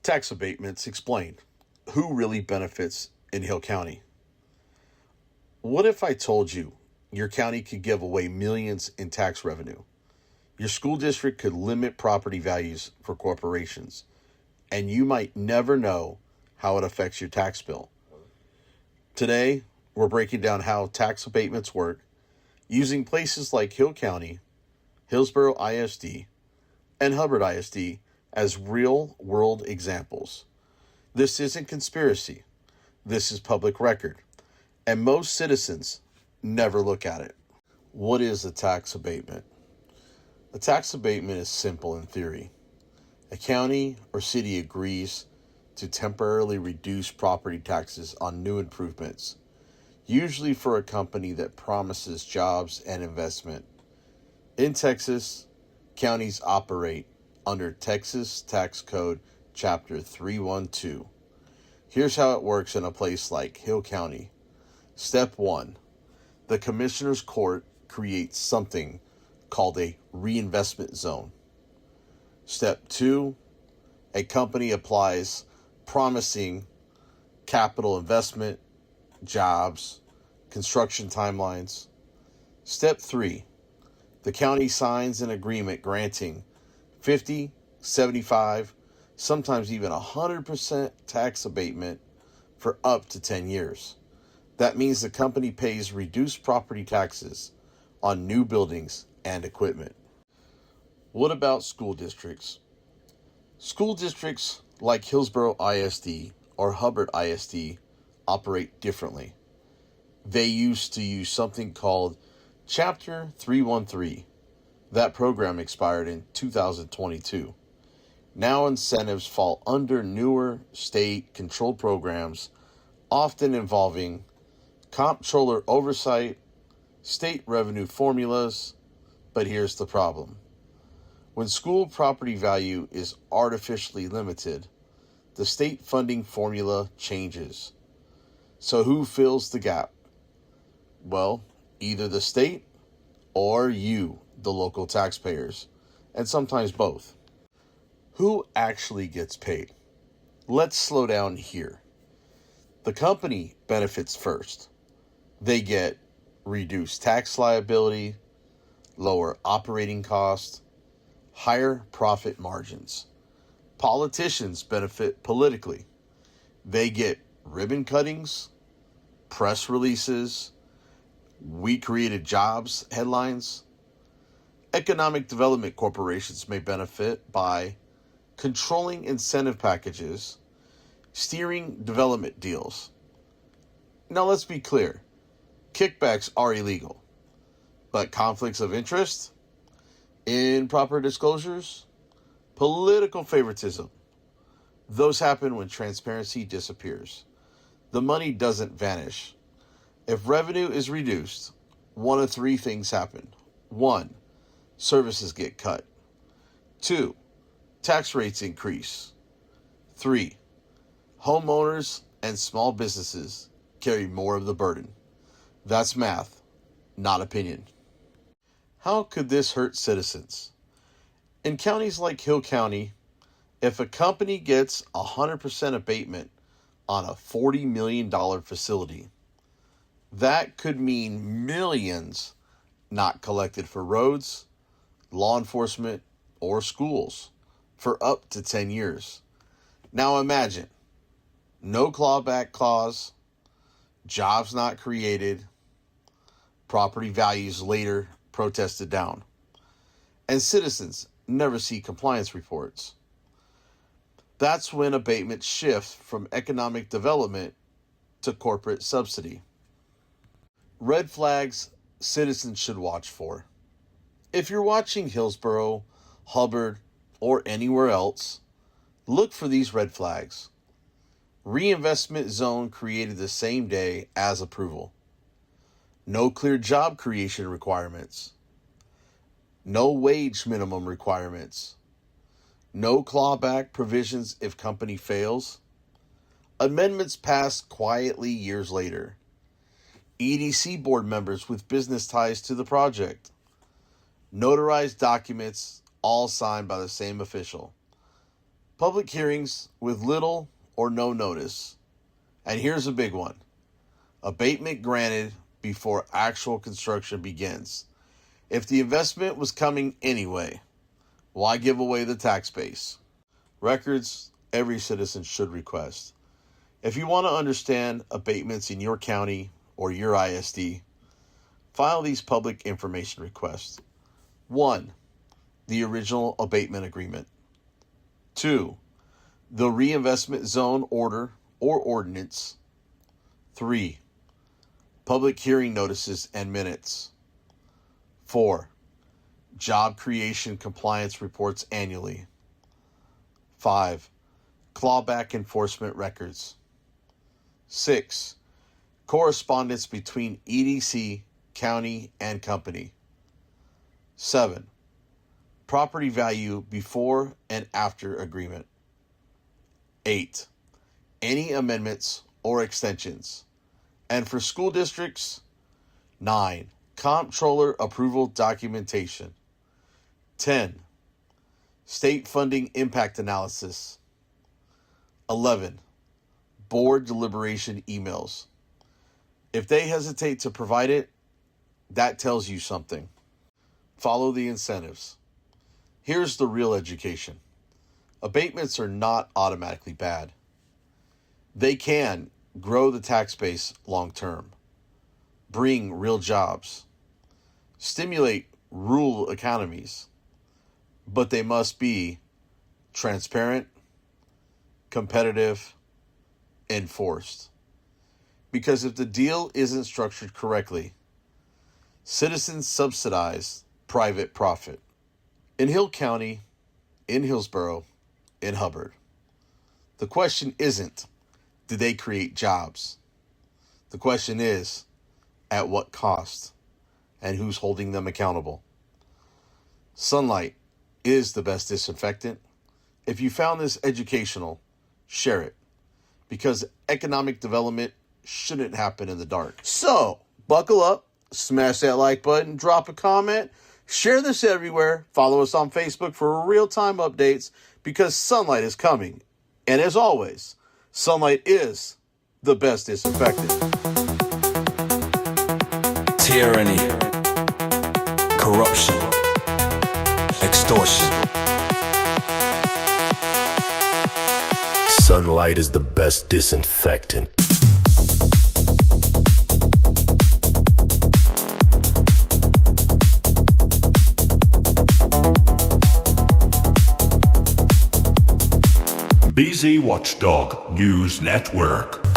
Tax abatements explained. Who really benefits in Hill County? What if I told you your county could give away millions in tax revenue? Your school district could limit property values for corporations, and you might never know how it affects your tax bill. Today, we're breaking down how tax abatements work using places like Hill County, Hillsboro ISD, and Hubbard ISD as real-world examples. This isn't conspiracy. This is public record, and most citizens never look at it. What is a tax abatement? A tax abatement is simple in theory. A county or city agrees to temporarily reduce property taxes on new improvements, usually for a company that promises jobs and investment. In Texas, counties operate under Texas Tax Code Chapter 312. Here's how it works in a place like Hill County. Step 1. The Commissioner's Court creates something called a Reinvestment Zone. Step 2. A company applies promising capital investment, jobs, construction timelines. Step 3. The county signs an agreement granting 50, 75, sometimes even 100% tax abatement for up to 10 years. That means the company pays reduced property taxes on new buildings and equipment. What about school districts? School districts like Hillsboro ISD or Hubbard ISD operate differently. They used to use something called Chapter 313. That program expired in 2022. Now incentives fall under newer state-controlled programs, often involving Comptroller oversight, state revenue formulas. But here's the problem. When school property value is artificially limited, the state funding formula changes. So who fills the gap? Well, either the state or you, the local taxpayers, and sometimes both. Who actually gets paid? Let's slow down here. The company benefits first. They get reduced tax liability, lower operating costs, higher profit margins. Politicians benefit politically. They get ribbon cuttings, press releases, "We created jobs" headlines. Economic development corporations may benefit by controlling incentive packages, steering development deals. Now let's be clear. Kickbacks are illegal, but conflicts of interest, improper disclosures, political favoritism, those happen when transparency disappears. The money doesn't vanish. If revenue is reduced, one of three things happen. 1. Services get cut. 2. Tax rates increase. 3. Homeowners and small businesses carry more of the burden. That's math, not opinion. How could this hurt citizens? In counties like Hill County, if a company gets 100% abatement on a $40 million facility, that could mean millions not collected for roads, law enforcement, or schools for up to 10 years. Now imagine, no clawback clause, jobs not created, property values later protested down, and citizens never see compliance reports. That's when abatements shift from economic development to corporate subsidy. Red flags citizens should watch for. If you're watching Hillsboro, Hubbard, or anywhere else, look for these red flags. Reinvestment zone created the same day as approval. No clear job creation requirements. No wage minimum requirements. No clawback provisions if company fails. Amendments passed quietly years later. EDC board members with business ties to the project. Notarized documents, all signed by the same official. Public hearings with little or no notice. And here's a big one. Abatement granted before actual construction begins. If the investment was coming anyway, why give away the tax base? Records every citizen should request. If you want to understand abatements in your county or your ISD, file these public information requests. 1. The original abatement agreement. 2. The Reinvestment Zone order or ordinance. 3. Public hearing notices and minutes. 4. Job creation compliance reports annually. 5. Clawback enforcement records. 6. Correspondence between EDC, county, and company. 7. Property value before and after agreement. 8. Any amendments or extensions. And for school districts, 9. Comptroller approval documentation. 10. State funding impact analysis. 11. Board deliberation emails. If they hesitate to provide it, that tells you something. Follow the incentives. Here's the real education. Abatements are not automatically bad. They can grow the tax base long term, bring real jobs, stimulate rural economies, but they must be transparent, competitive, enforced. Because if the deal isn't structured correctly, citizens subsidize private profit. In Hill County, in Hillsboro, in Hubbard, the question isn't, do they create jobs? The question is, at what cost? And who's holding them accountable? Sunlight is the best disinfectant. If you found this educational, share it. Because economic development shouldn't happen in the dark. So, buckle up, smash that like button, drop a comment, share this everywhere, follow us on Facebook for real-time updates because sunlight is coming. And as always, sunlight is the best disinfectant. Tyranny, corruption, extortion. Sunlight is the best disinfectant. BZ Watchdog News Network.